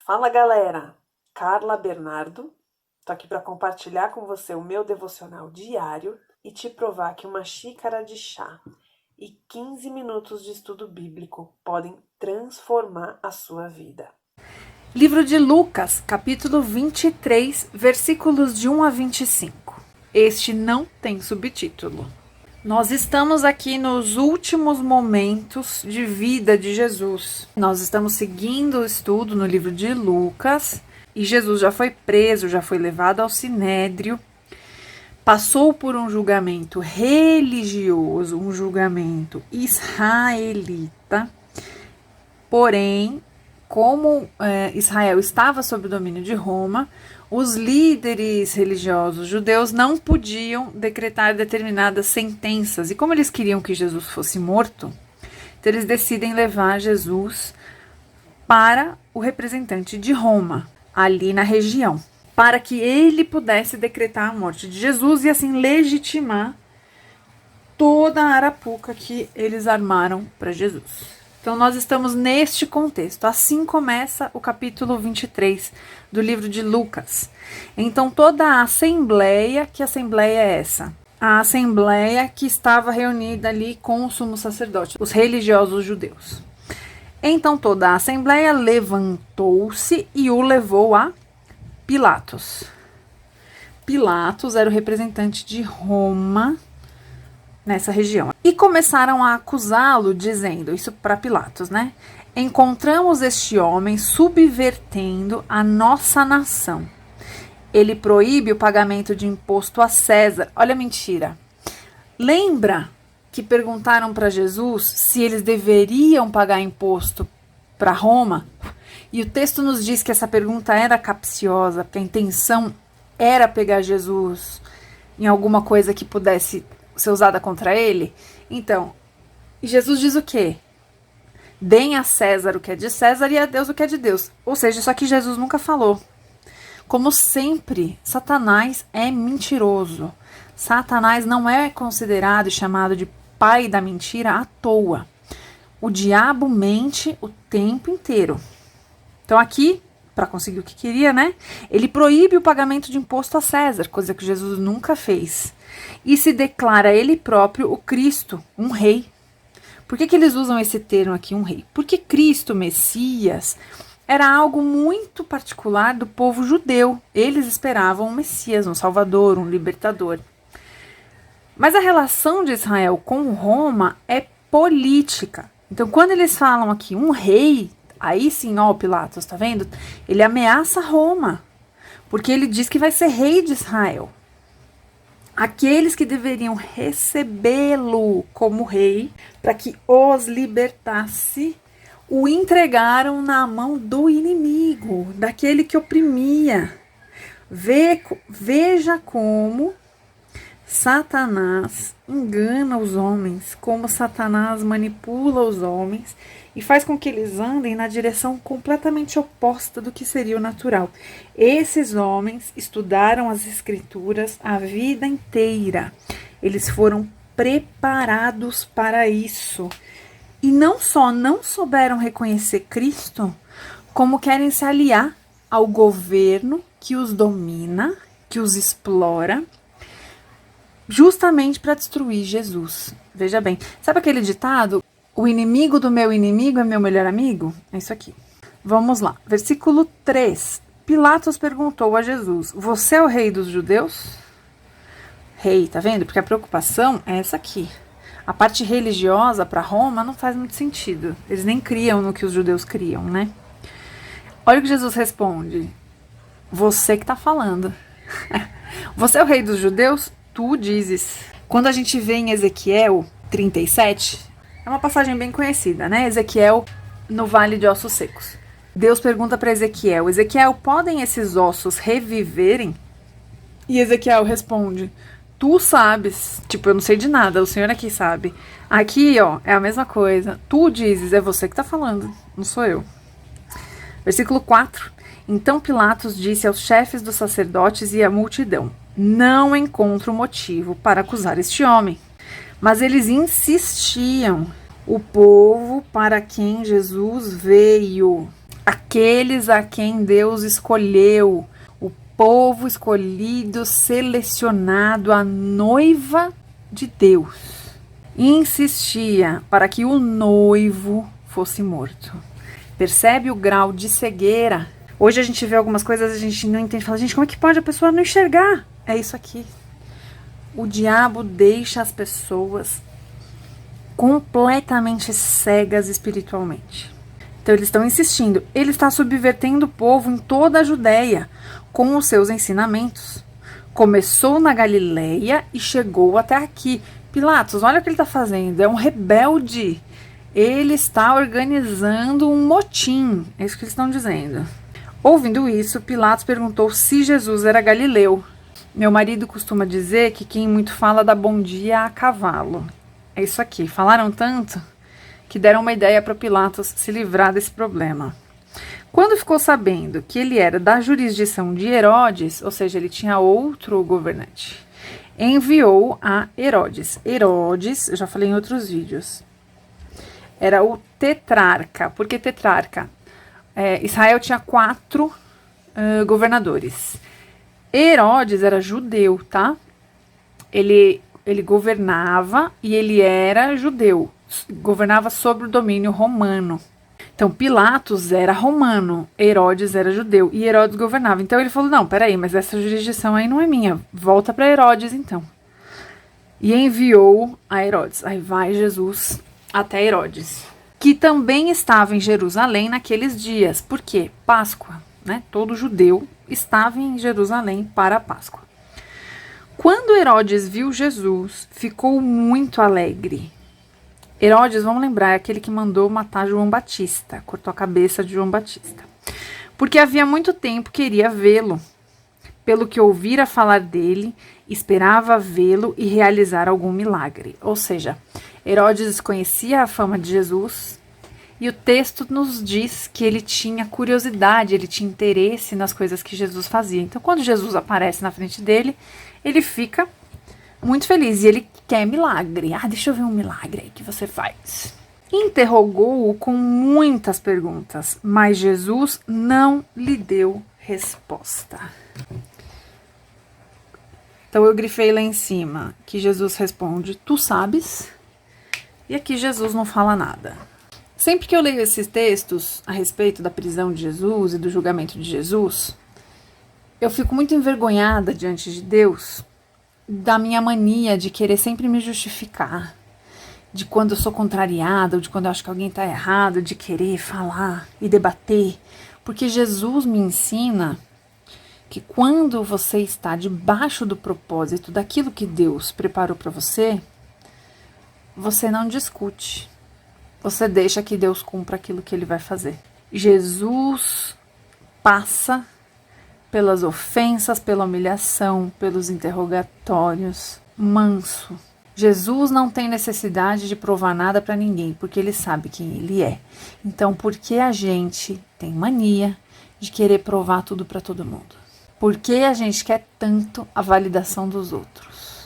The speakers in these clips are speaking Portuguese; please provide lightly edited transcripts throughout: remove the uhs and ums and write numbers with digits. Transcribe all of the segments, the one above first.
Fala galera, Carla Bernardo, tô aqui para compartilhar com você o meu devocional diário e te provar que uma xícara de chá e 15 minutos de estudo bíblico podem transformar a sua vida. Livro de Lucas, capítulo 23, versículos de 1 a 25. Este não tem subtítulo. Nós estamos aqui nos últimos momentos de vida de Jesus. Nós estamos seguindo o estudo no livro de Lucas e Jesus já foi preso, já foi levado ao sinédrio, passou por um julgamento religioso, um julgamento israelita, porém, como Israel estava sob o domínio de Roma, os líderes religiosos judeus não podiam decretar determinadas sentenças. E como eles queriam que Jesus fosse morto, então eles decidem levar Jesus para o representante de Roma, ali na região, para que ele pudesse decretar a morte de Jesus e assim legitimar toda a arapuca que eles armaram para Jesus. Então, nós estamos neste contexto. Assim começa o capítulo 23 do livro de Lucas. Então, toda a assembleia, que assembleia é essa? A assembleia que estava reunida ali com o sumo sacerdote, os religiosos judeus. Então, toda a assembleia levantou-se e o levou a Pilatos. Pilatos era o representante de Roma nessa região. E começaram a acusá-lo, dizendo, isso para Pilatos, né? Encontramos este homem subvertendo a nossa nação. Ele proíbe o pagamento de imposto a César. Olha a mentira. Lembra que perguntaram para Jesus se eles deveriam pagar imposto para Roma? E o texto nos diz que essa pergunta era capciosa, porque a intenção era pegar Jesus em alguma coisa que pudesse ser usada contra ele. Então, Jesus diz o quê? Deem a César o que é de César e a Deus o que é de Deus. Ou seja, isso aqui Jesus nunca falou. Como sempre, Satanás é mentiroso. Satanás não é considerado e chamado de pai da mentira à toa. O diabo mente o tempo inteiro. Então aqui, para conseguir o que queria, né? Ele proíbe o pagamento de imposto a César, coisa que Jesus nunca fez. E se declara ele próprio o Cristo, um rei. Por que eles usam esse termo aqui, um rei? Porque Cristo, Messias, era algo muito particular do povo judeu. Eles esperavam um Messias, um Salvador, um libertador. Mas a relação de Israel com Roma é política. Então, quando eles falam aqui um rei, aí sim, ó, Pilatos, tá vendo? Ele ameaça Roma, porque ele diz que vai ser rei de Israel. Aqueles que deveriam recebê-lo como rei, para que os libertasse, o entregaram na mão do inimigo, daquele que oprimia. Veja como Satanás engana os homens, como Satanás manipula os homens e faz com que eles andem na direção completamente oposta do que seria o natural. Esses homens estudaram as Escrituras a vida inteira. Eles foram preparados para isso. E não só não souberam reconhecer Cristo, como querem se aliar ao governo que os domina, que os explora, justamente para destruir Jesus. Veja bem, sabe aquele ditado? O inimigo do meu inimigo é meu melhor amigo? É isso aqui. Vamos lá. Versículo 3. Pilatos perguntou a Jesus, você é o rei dos judeus? Rei, tá vendo? Porque a preocupação é essa aqui. A parte religiosa para Roma não faz muito sentido. Eles nem criam no que os judeus criam, né? Olha o que Jesus responde. Você que tá falando. Você é o rei dos judeus? Tu dizes. Quando a gente vê em Ezequiel 37, é uma passagem bem conhecida, né? Ezequiel no Vale de Ossos Secos. Deus pergunta para Ezequiel, Ezequiel, podem esses ossos reviverem? E Ezequiel responde, tu sabes. Tipo, eu não sei de nada, o Senhor aqui sabe. Aqui, ó, é a mesma coisa. Tu dizes, é você que tá falando, não sou eu. Versículo 4. Então Pilatos disse aos chefes dos sacerdotes e à multidão, não encontro motivo para acusar este homem. Mas eles insistiam, o povo para quem Jesus veio aqueles a quem Deus escolheu, o povo escolhido, selecionado, a noiva de Deus. Insistia para que o noivo fosse morto. Percebe o grau de cegueira? Hoje a gente vê algumas coisas, a gente não entende, fala, gente, como é que pode a pessoa não enxergar? É isso aqui. O diabo deixa as pessoas completamente cegas espiritualmente. Então eles estão insistindo. Ele está subvertendo o povo em toda a Judéia com os seus ensinamentos. Começou na Galileia e chegou até aqui. Pilatos, olha o que ele está fazendo. É um rebelde. Ele está organizando um motim. É isso que eles estão dizendo. Ouvindo isso, Pilatos perguntou se Jesus era galileu. Meu marido costuma dizer que quem muito fala dá bom dia a cavalo. É isso aqui. Falaram tanto que deram uma ideia para Pilatos se livrar desse problema. Quando ficou sabendo que ele era da jurisdição de Herodes, ou seja, ele tinha outro governante, enviou a Herodes. Herodes, eu já falei em outros vídeos, era o tetrarca. Por que tetrarca? Israel tinha 4 governadores. Herodes era judeu, tá? Ele governava e ele era judeu. Governava sobre o domínio romano. Então, Pilatos era romano, Herodes era judeu e Herodes governava. Então, ele falou, não, peraí, mas essa jurisdição aí não é minha, volta para Herodes, então. E enviou a Herodes. Aí vai Jesus até Herodes, que também estava em Jerusalém naqueles dias. Por quê? Páscoa, né? Todo judeu estava em Jerusalém para a Páscoa. Quando Herodes viu Jesus, ficou muito alegre. Herodes, vamos lembrar, é aquele que mandou matar João Batista, cortou a cabeça de João Batista. Porque havia muito tempo queria vê-lo. Pelo que ouvira falar dele, esperava vê-lo e realizar algum milagre. Ou seja, Herodes conhecia a fama de Jesus e o texto nos diz que ele tinha curiosidade, ele tinha interesse nas coisas que Jesus fazia. Então, quando Jesus aparece na frente dele, ele fica muito feliz e ele quer milagre. Deixa eu ver um milagre aí que você faz. Interrogou-o com muitas perguntas, mas Jesus não lhe deu resposta. Então eu grifei lá em cima que Jesus responde, tu sabes? E aqui Jesus não fala nada. Sempre que eu leio esses textos a respeito da prisão de Jesus e do julgamento de Jesus, eu fico muito envergonhada diante de Deus da minha mania de querer sempre me justificar, de quando eu sou contrariada, ou de quando eu acho que alguém está errado, de querer falar e debater, porque Jesus me ensina que quando você está debaixo do propósito daquilo que Deus preparou para você, você não discute, você deixa que Deus cumpra aquilo que Ele vai fazer. Jesus passa pelas ofensas, pela humilhação, pelos interrogatórios, manso. Jesus não tem necessidade de provar nada para ninguém, porque Ele sabe quem Ele é. Então, por que a gente tem mania de querer provar tudo para todo mundo? Por que a gente quer tanto a validação dos outros?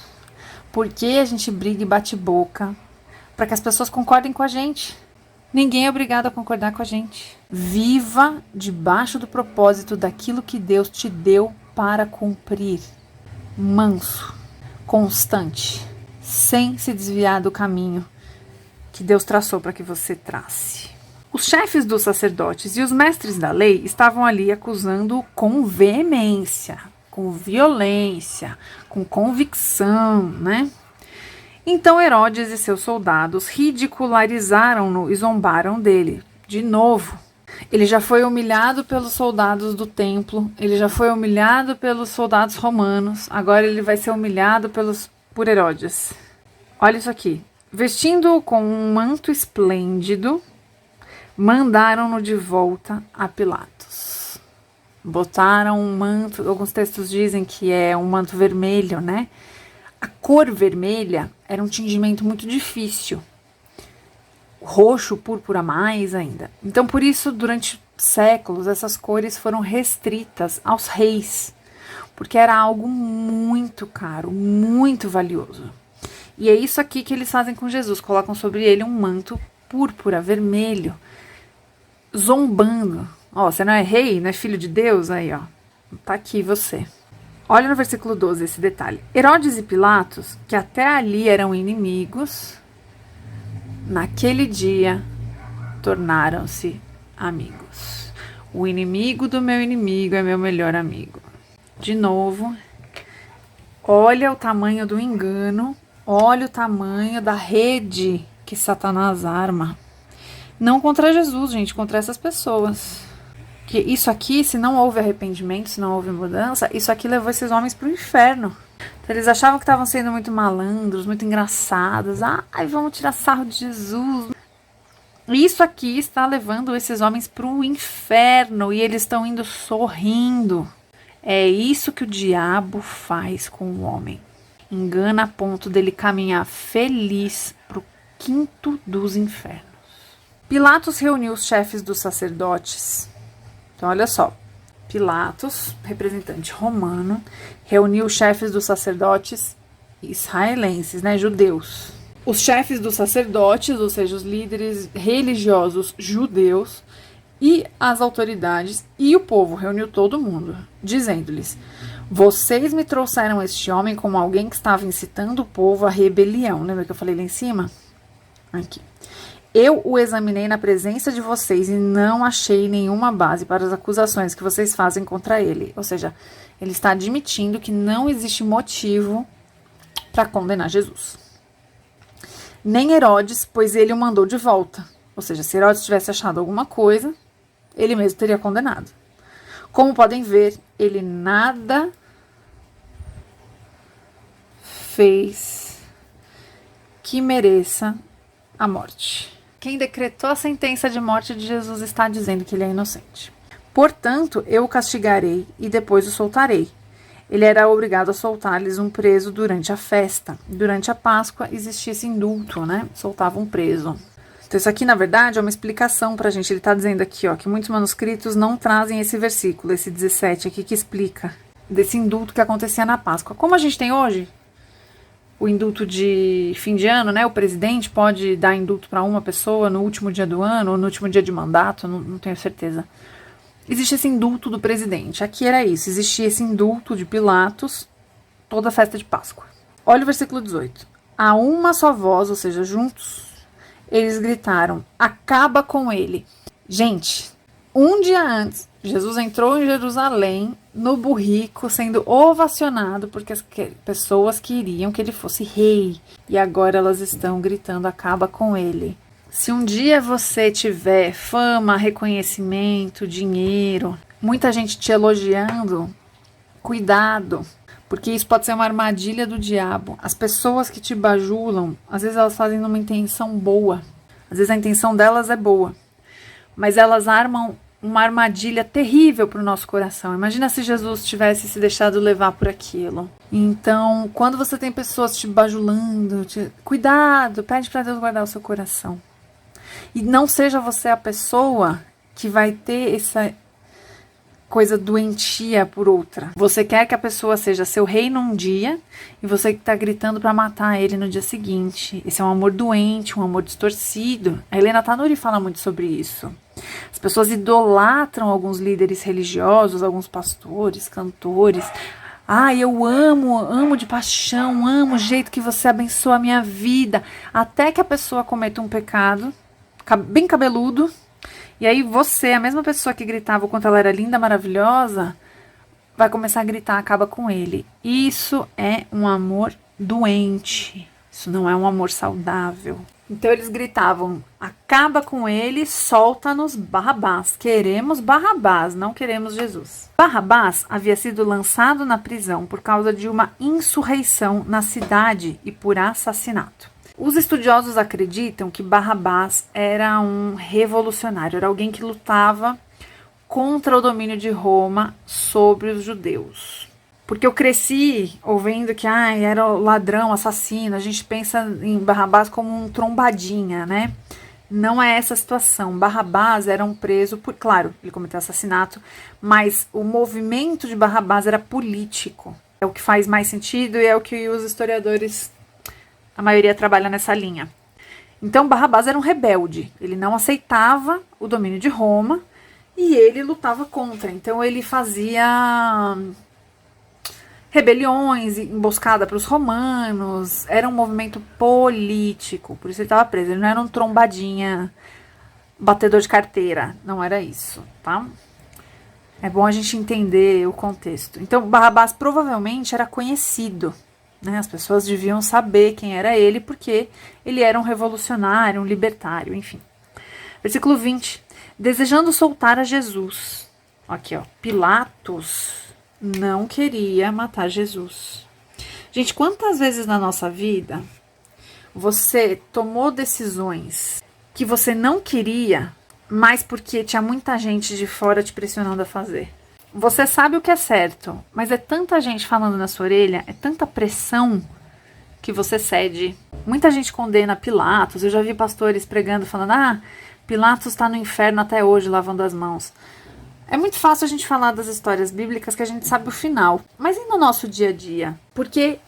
Por que a gente briga e bate boca para que as pessoas concordem com a gente? Ninguém é obrigado a concordar com a gente. Viva debaixo do propósito daquilo que Deus te deu para cumprir. Manso, constante, sem se desviar do caminho que Deus traçou para que você trace. Os chefes dos sacerdotes e os mestres da lei estavam ali acusando com veemência, com violência, com convicção, né? Então Herodes e seus soldados ridicularizaram-no e zombaram dele. De novo, ele já foi humilhado pelos soldados do templo, ele já foi humilhado pelos soldados romanos, agora ele vai ser humilhado por Herodes. Olha isso aqui. Vestindo-o com um manto esplêndido, mandaram-no de volta a Pilatos. Botaram um manto, alguns textos dizem que é um manto vermelho, né? A cor vermelha era um tingimento muito difícil. Roxo, púrpura mais ainda. Então, por isso, durante séculos, essas cores foram restritas aos reis, porque era algo muito caro, muito valioso. E é isso aqui que eles fazem com Jesus, colocam sobre ele um manto púrpura, vermelho, zombando. Ó, você não é rei, não é filho de Deus? Aí, ó, tá aqui você. Olha no versículo 12 esse detalhe. Herodes e Pilatos, que até ali eram inimigos, naquele dia tornaram-se amigos. O inimigo do meu inimigo é meu melhor amigo. De novo, olha o tamanho do engano, olha o tamanho da rede que Satanás arma. Não contra Jesus, gente, contra essas pessoas. Que isso aqui, se não houve arrependimento, se não houve mudança, isso aqui levou esses homens para o inferno. Então, eles achavam que estavam sendo muito malandros, muito engraçados. Ai, vamos tirar sarro de Jesus. Isso aqui está levando esses homens para o inferno e eles estão indo sorrindo. É isso que o diabo faz com o homem. Engana a ponto dele caminhar feliz para o quinto dos infernos. Pilatos reuniu os chefes dos sacerdotes. Então, olha só. Pilatos, representante romano, reuniu os chefes dos sacerdotes israelenses, né, judeus. Os chefes dos sacerdotes, ou seja, os líderes religiosos judeus, e as autoridades e o povo, reuniu todo mundo, dizendo-lhes: vocês me trouxeram este homem como alguém que estava incitando o povo à rebelião. Lembra que eu falei lá em cima? Aqui. Eu o examinei na presença de vocês e não achei nenhuma base para as acusações que vocês fazem contra ele. Ou seja, ele está admitindo que não existe motivo para condenar Jesus. Nem Herodes, pois ele o mandou de volta. Ou seja, se Herodes tivesse achado alguma coisa, ele mesmo teria condenado. Como podem ver, ele nada fez que mereça a morte. Quem decretou a sentença de morte de Jesus está dizendo que ele é inocente. Portanto, eu o castigarei e depois o soltarei. Ele era obrigado a soltar-lhes um preso durante a festa. Durante a Páscoa existia esse indulto, né? Soltava um preso. Então isso aqui, na verdade, é uma explicação pra gente. Ele está dizendo aqui, ó, que muitos manuscritos não trazem esse versículo, esse 17 aqui, que explica desse indulto que acontecia na Páscoa. Como a gente tem hoje o indulto de fim de ano, né? O presidente pode dar indulto para uma pessoa no último dia do ano ou no último dia de mandato, não tenho certeza. Existe esse indulto do presidente. Aqui era isso, existia esse indulto de Pilatos toda a festa de Páscoa. Olha o versículo 18. A uma só voz, ou seja, juntos, eles gritaram: acaba com ele. Gente, um dia antes, Jesus entrou em Jerusalém, no burrico, sendo ovacionado porque as pessoas queriam que ele fosse rei. E agora elas estão gritando: acaba com ele. Se um dia você tiver fama, reconhecimento, dinheiro, muita gente te elogiando, cuidado, porque isso pode ser uma armadilha do diabo. As pessoas que te bajulam, às vezes elas fazem numa intenção boa, às vezes a intenção delas é boa, mas elas armam uma armadilha terrível para o nosso coração. Imagina se Jesus tivesse se deixado levar por aquilo. Então, quando você tem pessoas te bajulando, cuidado, pede para Deus guardar o seu coração. E não seja você a pessoa que vai ter essa coisa doentia por outra. Você quer que a pessoa seja seu rei num dia e você que está gritando para matar ele no dia seguinte. Esse é um amor doente, um amor distorcido. A Helena Tanuri fala muito sobre isso. As pessoas idolatram alguns líderes religiosos, alguns pastores, cantores. Eu amo de paixão, amo o jeito que você abençoa a minha vida. Até que a pessoa cometa um pecado bem cabeludo, e aí você, a mesma pessoa que gritava o quanto ela era linda, maravilhosa, vai começar a gritar: acaba com ele. Isso é um amor doente, isso não é um amor saudável. Então eles gritavam: acaba com ele, solta-nos Barrabás. Queremos Barrabás, não queremos Jesus. Barrabás havia sido lançado na prisão por causa de uma insurreição na cidade e por assassinato. Os estudiosos acreditam que Barrabás era um revolucionário, era alguém que lutava contra o domínio de Roma sobre os judeus. Porque eu cresci ouvindo que era o ladrão, assassino, a gente pensa em Barrabás como um trombadinha, né? Não é essa a situação. Barrabás era um preso por, claro, ele cometeu assassinato, mas o movimento de Barrabás era político. É o que faz mais sentido e é o que os historiadores, a maioria, trabalha nessa linha. Então Barrabás era um rebelde, ele não aceitava o domínio de Roma e ele lutava contra. Então ele fazia rebeliões, emboscada para os romanos, era um movimento político, por isso ele estava preso. Ele não era um trombadinha, batedor de carteira, não era isso, tá? É bom a gente entender o contexto. Então Barrabás provavelmente era conhecido, né? As pessoas deviam saber quem era ele, porque ele era um revolucionário, um libertário, enfim. Versículo 20. Desejando soltar a Jesus. Aqui, ó. Pilatos não queria matar Jesus. Gente, quantas vezes na nossa vida você tomou decisões que você não queria, mas porque tinha muita gente de fora te pressionando a fazer? Você sabe o que é certo, mas é tanta gente falando na sua orelha, é tanta pressão que você cede. Muita gente condena Pilatos. Eu já vi pastores pregando, falando, Pilatos está no inferno até hoje lavando as mãos. É muito fácil a gente falar das histórias bíblicas que a gente sabe o final. Mas e no nosso dia a dia? Porque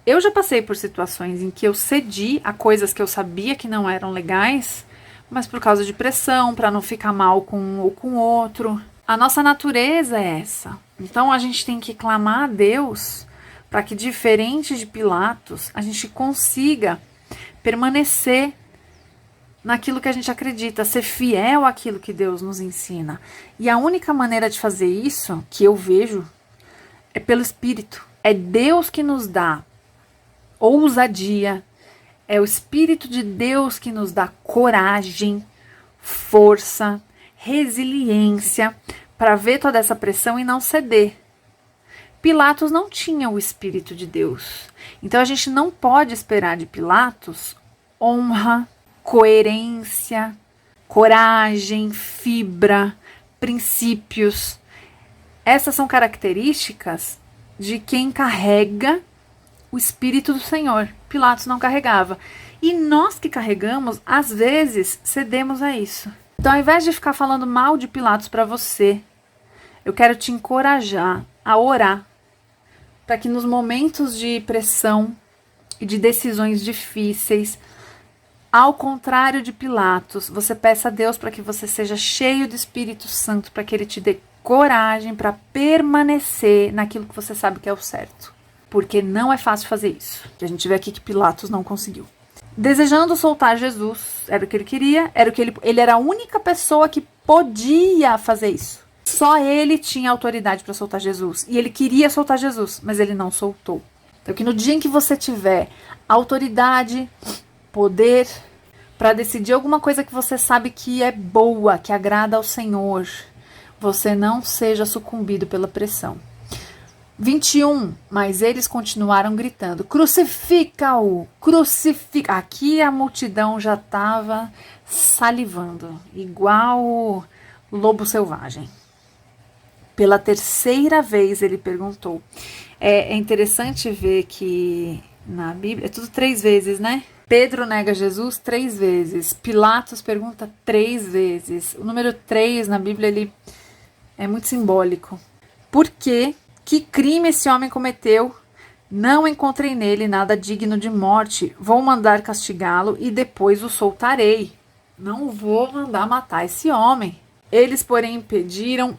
eu já passei por situações em que eu cedi a coisas que eu sabia que não eram legais, mas por causa de pressão, para não ficar mal com um ou com outro. A nossa natureza é essa. Então a gente tem que clamar a Deus para que, diferente de Pilatos, a gente consiga permanecer naquilo que a gente acredita, ser fiel àquilo que Deus nos ensina. E a única maneira de fazer isso, que eu vejo, é pelo Espírito. É Deus que nos dá ousadia, é o Espírito de Deus que nos dá coragem, força, resiliência para ver toda essa pressão e não ceder. Pilatos não tinha o Espírito de Deus. Então a gente não pode esperar de Pilatos honra, coerência, coragem, fibra, princípios. Essas são características de quem carrega o Espírito do Senhor. Pilatos não carregava. E nós que carregamos, às vezes, cedemos a isso. Então, ao invés de ficar falando mal de Pilatos para você, eu quero te encorajar a orar para que nos momentos de pressão e de decisões difíceis, ao contrário de Pilatos, você peça a Deus para que você seja cheio do Espírito Santo, para que Ele te dê coragem para permanecer naquilo que você sabe que é o certo. Porque não é fácil fazer isso. A gente vê aqui que Pilatos não conseguiu. Desejando soltar Jesus, era o que ele queria, era o que ele era a única pessoa que podia fazer isso. Só ele tinha autoridade para soltar Jesus. E ele queria soltar Jesus, mas ele não soltou. Então que no dia em que você tiver autoridade, poder para decidir alguma coisa que você sabe que é boa, que agrada ao Senhor, você não seja sucumbido pela pressão. 21, mas eles continuaram gritando, crucifica-o, crucifica. Aqui a multidão já estava salivando, igual o lobo selvagem. Pela terceira vez ele perguntou. É interessante ver que na Bíblia, é tudo 3 vezes, né? Pedro nega Jesus 3 vezes. Pilatos pergunta 3 vezes. O número 3 na Bíblia ele é muito simbólico. Por quê? Que crime esse homem cometeu? Não encontrei nele nada digno de morte. Vou mandar castigá-lo e depois o soltarei. Não vou mandar matar esse homem. Eles, porém, impediram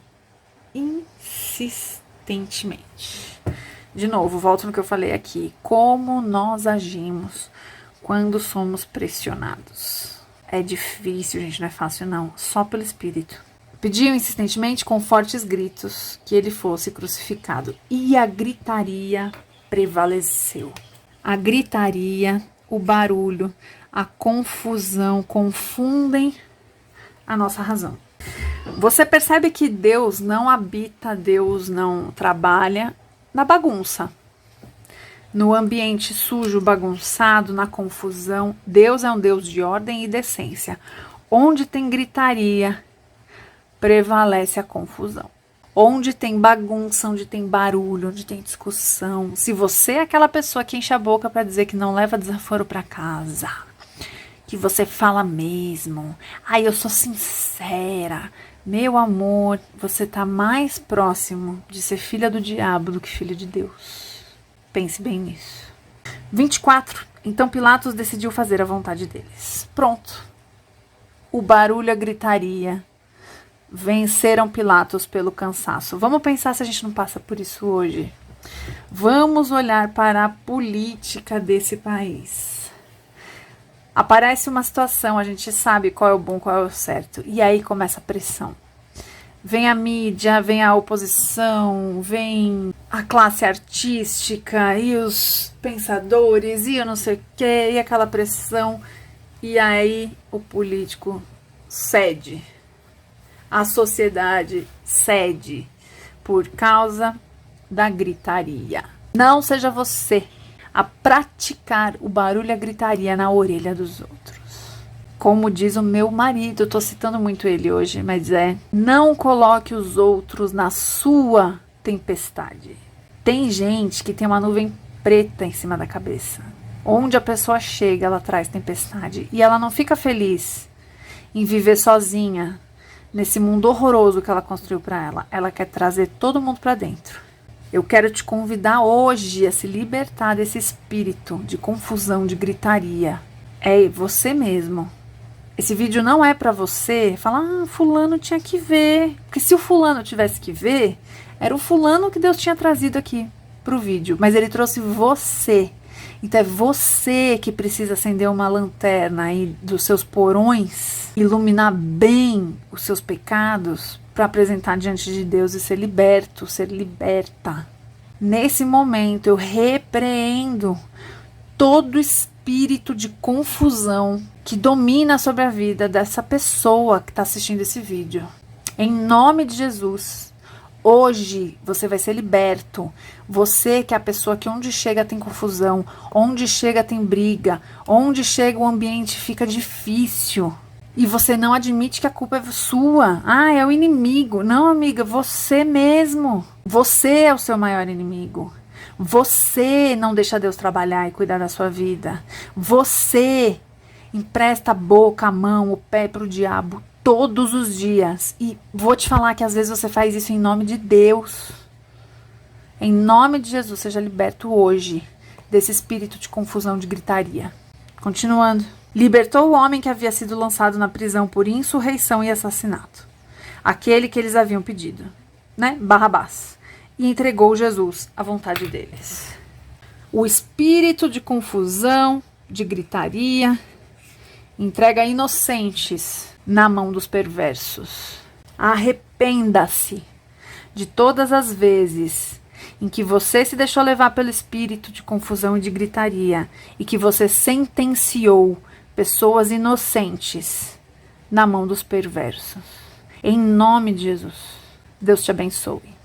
insistentemente. De novo, volto no que eu falei aqui. Como nós agimos quando somos pressionados? É difícil, gente, não é fácil não. Só pelo Espírito. Pediam insistentemente com fortes gritos que ele fosse crucificado. E a gritaria prevaleceu. A gritaria, o barulho, a confusão confundem a nossa razão. Você percebe que Deus não habita, Deus não trabalha na bagunça. No ambiente sujo, bagunçado, na confusão. Deus é um Deus de ordem e decência. Onde tem gritaria, prevalece a confusão. Onde tem bagunça, onde tem barulho, onde tem discussão. Se você é aquela pessoa que enche a boca para dizer que não leva desaforo para casa, que você fala mesmo, eu sou sincera, meu amor, você tá mais próximo de ser filha do diabo do que filha de Deus. Pense bem nisso. 24. Então Pilatos decidiu fazer a vontade deles. Pronto. O barulho, a gritaria venceram Pilatos pelo cansaço. Vamos pensar se a gente não passa por isso hoje. Vamos olhar para a política desse país. Aparece uma situação, a gente sabe qual é o bom, qual é o certo. E aí começa a pressão. Vem a mídia, vem a oposição, vem a classe artística e os pensadores e eu não sei o que, e aquela pressão. E aí o político cede. A sociedade cede por causa da gritaria. Não seja você a praticar o barulho e a gritaria na orelha dos outros. Como diz o meu marido, eu tô citando muito ele hoje, mas não coloque os outros na sua tempestade. Tem gente que tem uma nuvem preta em cima da cabeça. Onde a pessoa chega, ela traz tempestade. E ela não fica feliz em viver sozinha nesse mundo horroroso que ela construiu para ela. Ela quer trazer todo mundo para dentro. Eu quero te convidar hoje a se libertar desse espírito de confusão, de gritaria. É você mesmo. Esse vídeo não é pra você falar, fulano tinha que ver. Porque se o fulano tivesse que ver, era o fulano que Deus tinha trazido aqui pro vídeo. Mas ele trouxe você. Então é você que precisa acender uma lanterna aí dos seus porões, iluminar bem os seus pecados para apresentar diante de Deus e ser liberto, ser liberta. Nesse momento eu repreendo todo espírito de confusão que domina sobre a vida dessa pessoa que está assistindo esse vídeo. Em nome de Jesus, hoje você vai ser liberto. Você que é a pessoa que onde chega tem confusão, onde chega tem briga, onde chega o ambiente fica difícil. E você não admite que a culpa é sua. Ah, é o inimigo. Não, amiga, você mesmo. Você é o seu maior inimigo. Você não deixa Deus trabalhar e cuidar da sua vida. Você empresta a boca, a mão, o pé para o diabo todos os dias. E vou te falar que às vezes você faz isso em nome de Deus. Em nome de Jesus, seja liberto hoje desse espírito de confusão, de gritaria. Continuando. Libertou o homem que havia sido lançado na prisão por insurreição e assassinato. Aquele que eles haviam pedido, né? Barrabás. E entregou Jesus à vontade deles. O espírito de confusão, de gritaria, entrega inocentes na mão dos perversos. Arrependa-se de todas as vezes em que você se deixou levar pelo espírito de confusão e de gritaria e que você sentenciou pessoas inocentes na mão dos perversos. Em nome de Jesus, Deus te abençoe.